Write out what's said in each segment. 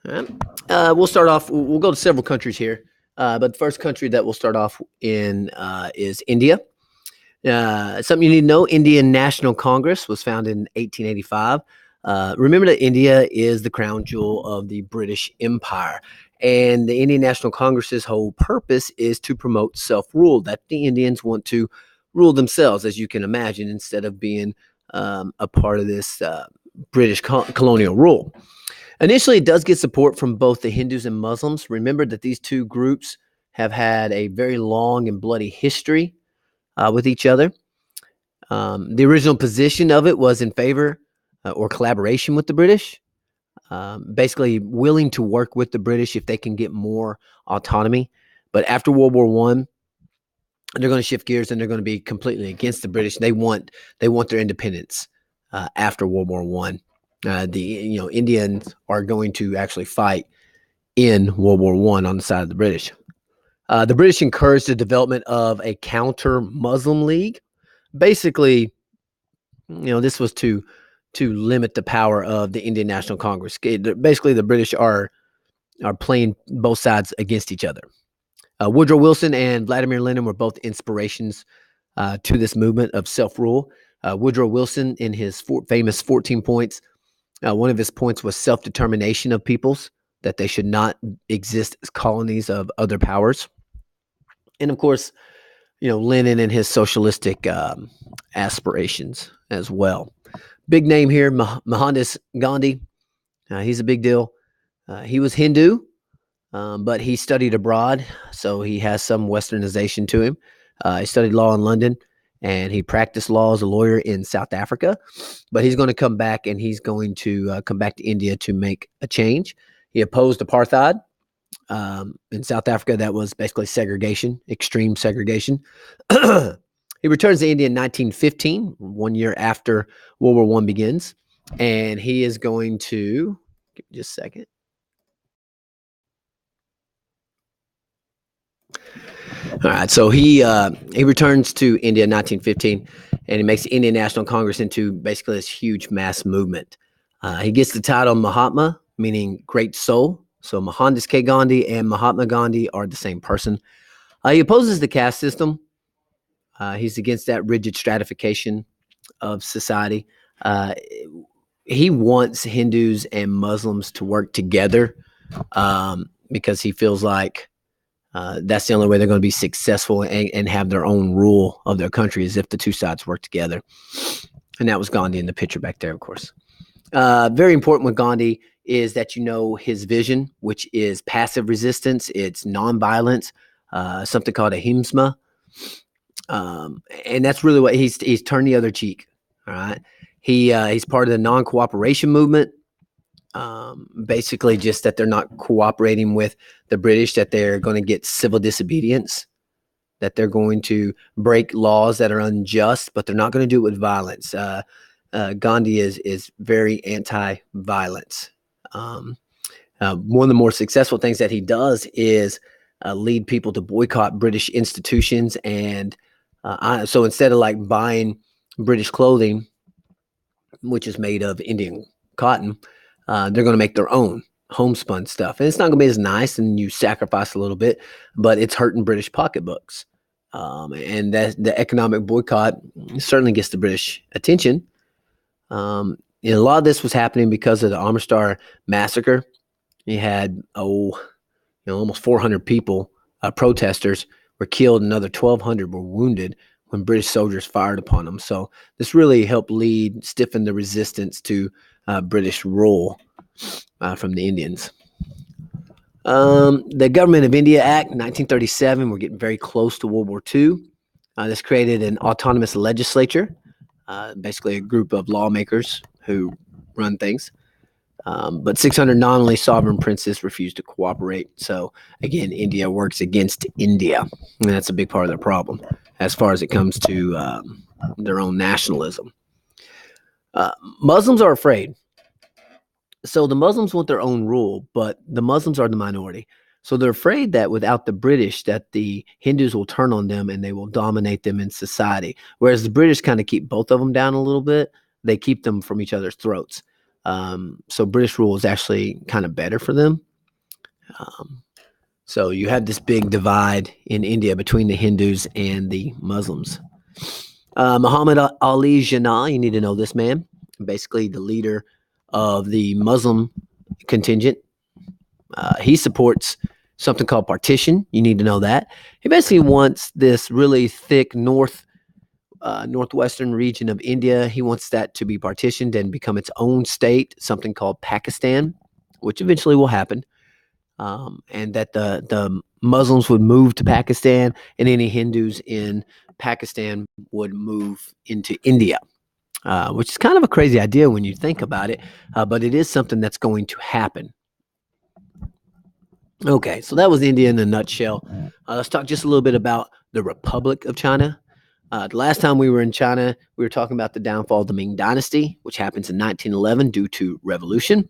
All right. We'll start off. We'll go to several countries here, but the first country that we'll start off in is India. Something you need to know: Indian National Congress was founded in 1885. Remember that India is the crown jewel of the British Empire, and the Indian National Congress's whole purpose is to promote self-rule. That the Indians want to rule themselves, as you can imagine, instead of being a part of this British colonial rule. Initially, it does get support from both the Hindus and Muslims. Remember that these two groups have had a very long and bloody history with each other. The original position of it was in favor or collaboration with the British, basically willing to work with the British if they can get more autonomy. But after World War One, they're going to shift gears and they're going to be completely against the British. They want their independence after World War One. The Indians are going to actually fight in World War One on the side of the British. The British encouraged the development of a counter-Muslim league. Basically, this was to limit the power of the Indian National Congress. Basically, the British are playing both sides against each other. Woodrow Wilson and Vladimir Lenin were both inspirations to this movement of self-rule. Woodrow Wilson, in his famous 14 points, one of his points was self-determination of peoples, that they should not exist as colonies of other powers. And of course, Lenin and his socialistic aspirations as well. Big name here, Mohandas Gandhi. He's a big deal. He was Hindu, but he studied abroad, so he has some westernization to him. He studied law in London, and he practiced law as a lawyer in South Africa. But he's going to come back, and he's going to come back to India to make a change. He opposed apartheid. In South Africa, that was basically segregation, extreme segregation. He returns to India in 1915, 1 year after World War I begins, and he is going to, give me just a second. All right, so he returns to India in 1915, and he makes the Indian National Congress into basically this huge mass movement. He gets the title Mahatma, meaning great soul. So Mohandas K. Gandhi and Mahatma Gandhi are the same person. He opposes the caste system. He's against that rigid stratification of society. He wants Hindus and Muslims to work together because he feels like that's the only way they're going to be successful and have their own rule of their country, is if the two sides work together. And that was Gandhi in the picture back there, of course. Very important with Gandhi is that his vision, which is passive resistance. It's nonviolence, something called ahimsa. And that's really what he's turned the other cheek. All right. He's part of the non-cooperation movement. Basically just that they're not cooperating with the British, that they're going to get civil disobedience, that they're going to break laws that are unjust, but they're not going to do it with violence. Gandhi is very anti-violence. One of the more successful things that he does is lead people to boycott British institutions. And so instead of like buying British clothing, which is made of Indian cotton, they're going to make their own homespun stuff. And it's not going to be as nice, and you sacrifice a little bit, but it's hurting British pocketbooks. And that the economic boycott certainly gets the British attention. And a lot of this was happening because of the Amritsar massacre. You had almost 400 people, protesters, were killed. Another 1,200 were wounded when British soldiers fired upon them. So this really helped stiffen the resistance to British rule from the Indians. The Government of India Act, 1937. We're getting very close to World War II. This created an autonomous legislature, basically a group of lawmakers who run things. But 600 nominally sovereign princes refused to cooperate. So again, India works against India, and that's a big part of their problem as far as it comes to their own nationalism. Muslims are afraid. So the Muslims want their own rule, but the Muslims are the minority. So they're afraid that without the British, that the Hindus will turn on them and they will dominate them in society. Whereas the British kind of keep both of them down a little bit. They keep them from each other's throats. So British rule is actually kind of better for them. So you have this big divide in India between the Hindus and the Muslims. Muhammad Ali Jinnah, you need to know this man, basically the leader of the Muslim contingent. He supports something called partition. You need to know that. He basically wants this really thick northwestern region of India. He wants that to be partitioned and become its own state, something called Pakistan, which eventually will happen. And that the Muslims would move to Pakistan, and any Hindus in Pakistan would move into India, which is kind of a crazy idea when you think about it, but it is something that's going to happen. Okay, so that was India in a nutshell. Let's talk just a little bit about the Republic of China. The last time we were in China, we were talking about the downfall of the Ming Dynasty, which happens in 1911 due to revolution.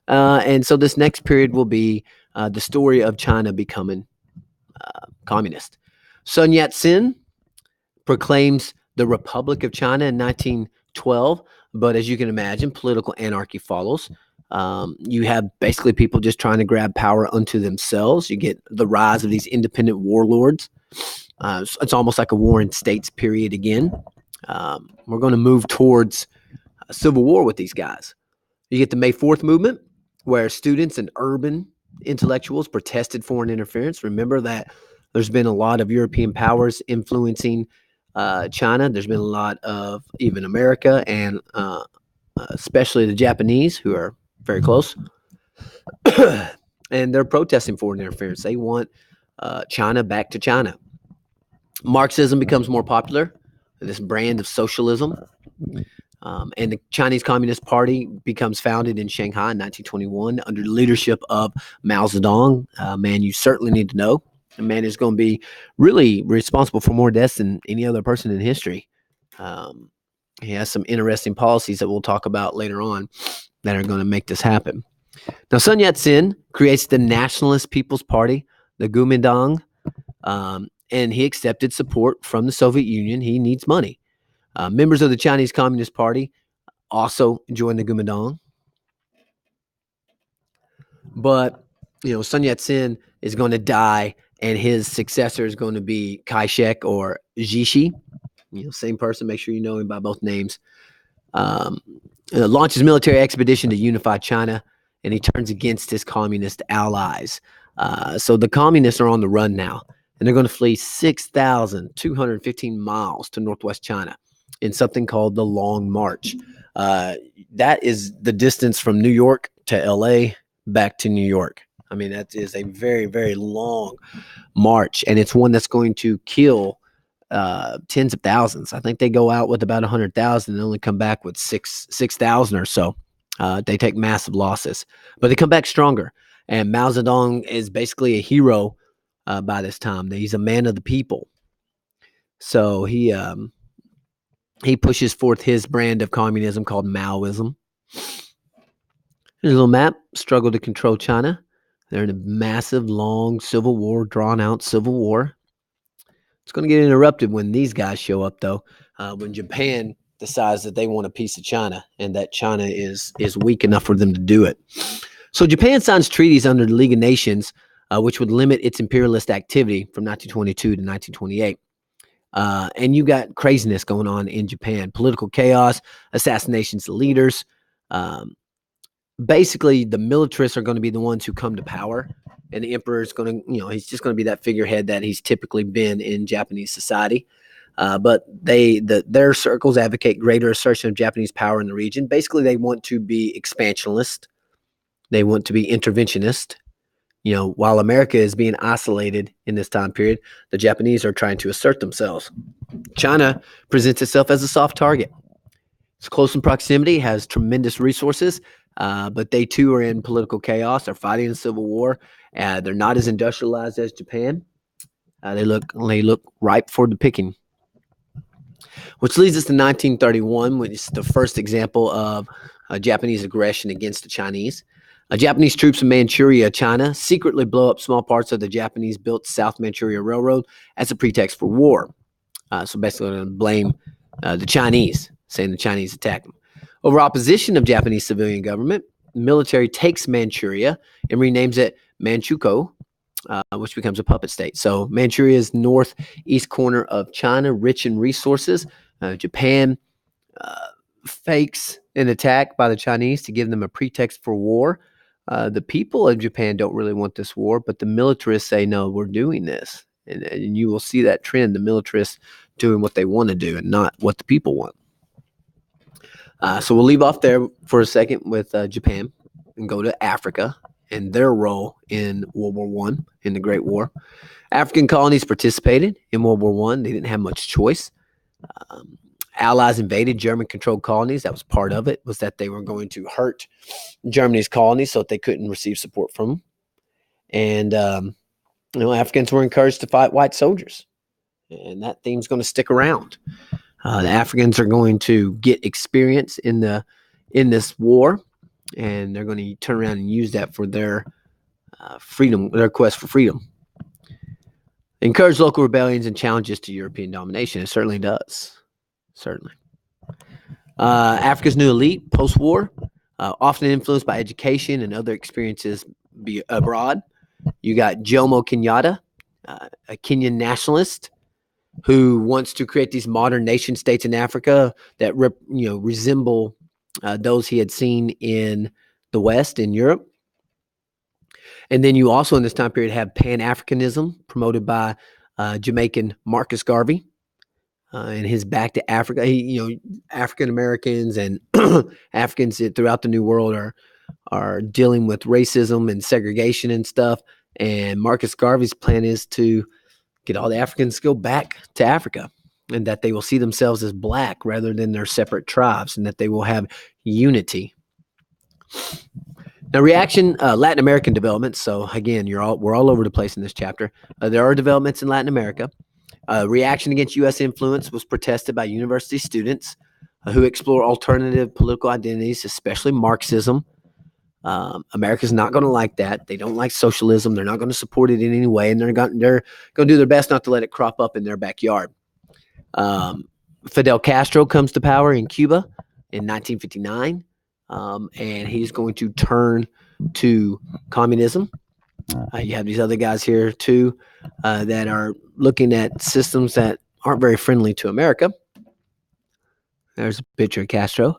And so this next period will be the story of China becoming communist. Sun Yat-sen proclaims the Republic of China in 1912, but as you can imagine, political anarchy follows. You have basically people just trying to grab power unto themselves. You get the rise of these independent warlords. It's almost like a war in states period again. We're going to move towards a civil war with these guys. You get the May 4th movement, where students and urban intellectuals protested foreign interference. Remember that there's been a lot of European powers influencing China. There's been a lot of even America and especially the Japanese, who are very close. And they're protesting foreign interference. They want China back to China. Marxism becomes more popular, this brand of socialism. And the Chinese Communist Party becomes founded in Shanghai in 1921 under the leadership of Mao Zedong, a man you certainly need to know. A man who's going to be really responsible for more deaths than any other person in history. He has some interesting policies that we'll talk about later on that are going to make this happen. Now, Sun Yat-sen creates the Nationalist People's Party, the Kuomintang, and he accepted support from the Soviet Union. He needs money. Members of the Chinese Communist Party also joined the Kuomintang. But, Sun Yat-sen is going to die, and his successor is going to be Kai-shek or Jishi. Same person. Make sure you know him by both names. Launches military expedition to unify China, and he turns against his communist allies. So the communists are on the run now, and they're going to flee 6,215 miles to northwest China in something called the Long March. That is the distance from New York to LA back to New York. I mean, that is a very, very long march, and it's one that's going to kill tens of thousands. I think they go out with about 100,000 and only come back with 6,000 or so. They take massive losses, but they come back stronger. And Mao Zedong is basically a hero by this time. He's a man of the people. So he pushes forth his brand of communism called Maoism. Here's a little map. Struggle to control China. They're in a massive, long civil war, drawn-out civil war. It's going to get interrupted when these guys show up, though, when Japan decides that they want a piece of China and that China is weak enough for them to do it. So Japan signs treaties under the League of Nations, which would limit its imperialist activity from 1922 to 1928. And you got craziness going on in Japan, political chaos, assassinations of leaders. Basically, the militarists are going to be the ones who come to power, and the emperor is going to, he's just going to be that figurehead that he's typically been in Japanese society. But their circles advocate greater assertion of Japanese power in the region. Basically, they want to be expansionist. They want to be interventionist. While America is being isolated in this time period, the Japanese are trying to assert themselves. China presents itself as a soft target. It's close in proximity, has tremendous resources, but they too are in political chaos. They're fighting a civil war. They're not as industrialized as Japan. They look ripe for the picking. Which leads us to 1931, which is the first example of Japanese aggression against the Chinese. Japanese troops in Manchuria, China, secretly blow up small parts of the Japanese-built South Manchuria Railroad as a pretext for war. So basically, they're going to blame the Chinese, saying the Chinese attacked them. Over opposition of Japanese civilian government, the military takes Manchuria and renames it Manchukuo, which becomes a puppet state. So Manchuria is northeast corner of China, rich in resources. Japan fakes an attack by the Chinese to give them a pretext for war. The people of Japan don't really want this war, but the militarists say, no, we're doing this. And you will see that trend, the militarists doing what they want to do and not what the people want. So we'll leave off there for a second with Japan and go to Africa and their role in World War I, in the Great War. African colonies participated in World War I. They didn't have much choice. Allies invaded German-controlled colonies. That was part of it, was that they were going to hurt Germany's colonies so that they couldn't receive support from them. And, Africans were encouraged to fight white soldiers. And that theme's going to stick around. The Africans are going to get experience in this war, and they're going to turn around and use that for their freedom, their quest for freedom. Encourage local rebellions and challenges to European domination. It certainly does. Certainly. Africa's new elite, post-war, often influenced by education and other experiences abroad. You got Jomo Kenyatta, a Kenyan nationalist who wants to create these modern nation states in Africa that resemble those he had seen in the West, in Europe. And then you also in this time period have Pan-Africanism promoted by Jamaican Marcus Garvey and his Back to Africa. African Americans and Africans throughout the New World are dealing with racism and segregation and stuff. And Marcus Garvey's plan is to get all the Africans to go back to Africa, and that they will see themselves as black rather than their separate tribes, and that they will have unity. Now, Latin American developments. So again, we're all over the place in this chapter. There are developments in Latin America. Reaction against U.S. influence was protested by university students who explore alternative political identities, especially Marxism. America's not going to like that. They don't like socialism. They're not going to support it in any way, and they're going to do their best not to let it crop up in their backyard. Fidel Castro comes to power in Cuba in 1959, and he's going to turn to communism. You have these other guys here too that are looking at systems that aren't very friendly to America. There's a picture of Castro.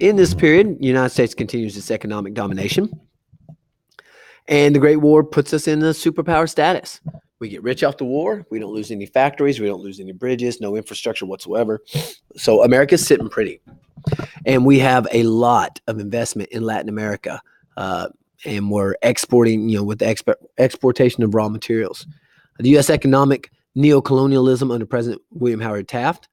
In this period, the United States continues its economic domination, and the Great War puts us in a superpower status. We get rich off the war. We don't lose any factories. We don't lose any bridges, no infrastructure whatsoever. So America's sitting pretty. And we have a lot of investment in Latin America, and we're exporting, with the exportation of raw materials. The U.S. economic neocolonialism under President William Howard Taft.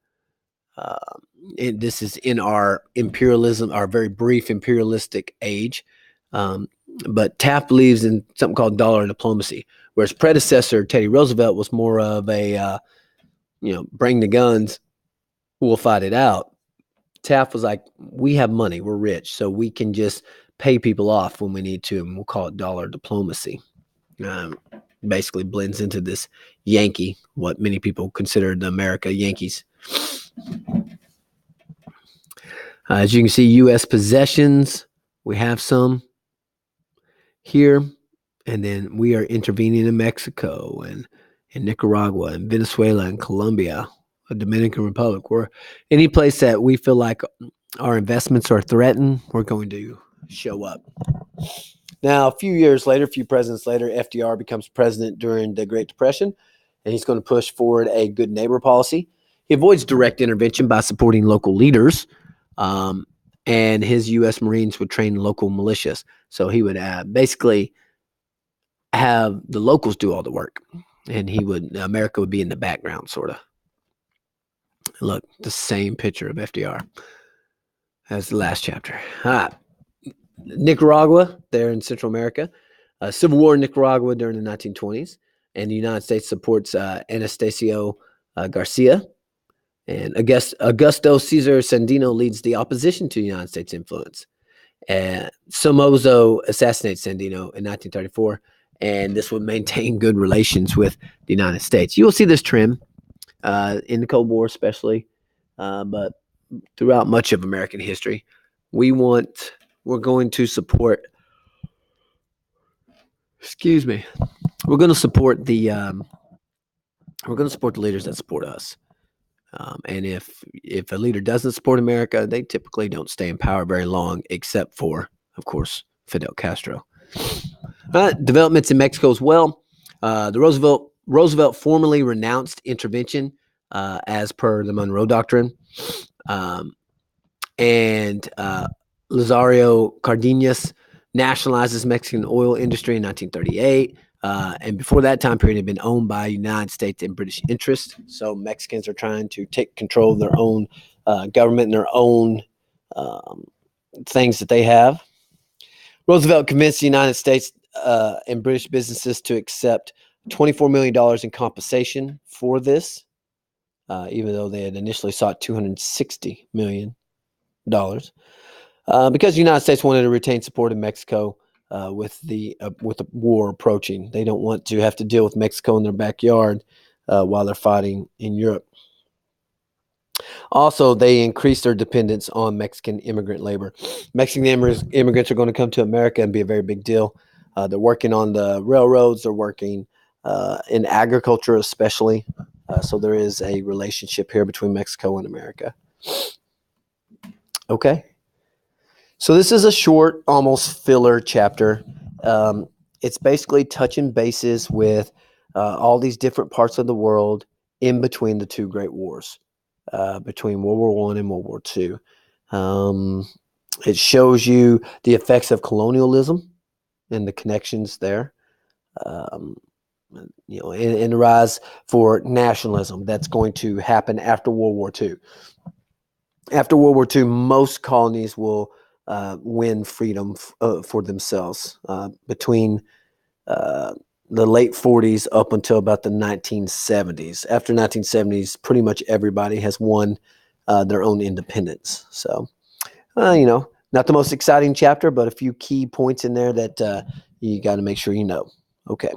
And this is in our imperialism, our very brief imperialistic age. But Taft believes in something called dollar diplomacy, whereas predecessor Teddy Roosevelt was more of a, bring the guns, we'll fight it out. Taft was like, we have money, we're rich, so we can just pay people off when we need to, and we'll call it dollar diplomacy. Basically blends into this Yankee, what many people consider the America Yankees. As you can see, U.S. possessions, we have some here, and then we are intervening in Mexico and in Nicaragua and Venezuela and Colombia, the Dominican Republic. We're any place that we feel like our investments are threatened, we're going to show up. Now, a few presidents later, FDR becomes president during the Great Depression, and he's going to push forward a good neighbor policy. He avoids direct intervention by supporting local leaders, and his U.S. Marines would train local militias. So he would basically have the locals do all the work, and America would be in the background, sort of. Look, the same picture of FDR as the last chapter. Nicaragua, there in Central America. Civil War in Nicaragua during the 1920s, and the United States supports Anastasio Garcia. And Augusto Cesar Sandino leads the opposition to the United States influence. Somoza assassinates Sandino in 1934, and this would maintain good relations with the United States. You will see this trend in the Cold War especially, but throughout much of American history. We're going to support, excuse me, we're going to support we're going to support the leaders that support us. And if a leader doesn't support America, they typically don't stay in power very long, except for, of course, Fidel Castro. Developments in Mexico as well. The Roosevelt formally renounced intervention as per the Monroe Doctrine, and Lazario Cardenas nationalizes Mexican oil industry in 1938. And before that time period, it had been owned by United States and British interests. So Mexicans are trying to take control of their own government and their own things that they have. Roosevelt convinced the United States and British businesses to accept $24 million in compensation for this, even though they had initially sought $260 million. Because the United States wanted to retain support in Mexico with the war approaching. They don't want to have to deal with Mexico in their backyard while they're fighting in Europe. Also, they increased their dependence on Mexican immigrant labor. Mexican immigrants are going to come to America and be a very big deal. They're working on the railroads. They're working in agriculture especially. So there is a relationship here between Mexico and America. Okay. So this is a short, almost filler chapter. It's basically touching bases with all these different parts of the world in between the two great wars, between World War I and World War II. It shows you the effects of colonialism and the connections there. And the rise for nationalism that's going to happen after World War II. After World War II, most colonies will win freedom for themselves between the late 40s up until about the 1970s. After 1970s, pretty much everybody has won their own independence. So, not the most exciting chapter, but a few key points in there that you got to make sure you know. Okay.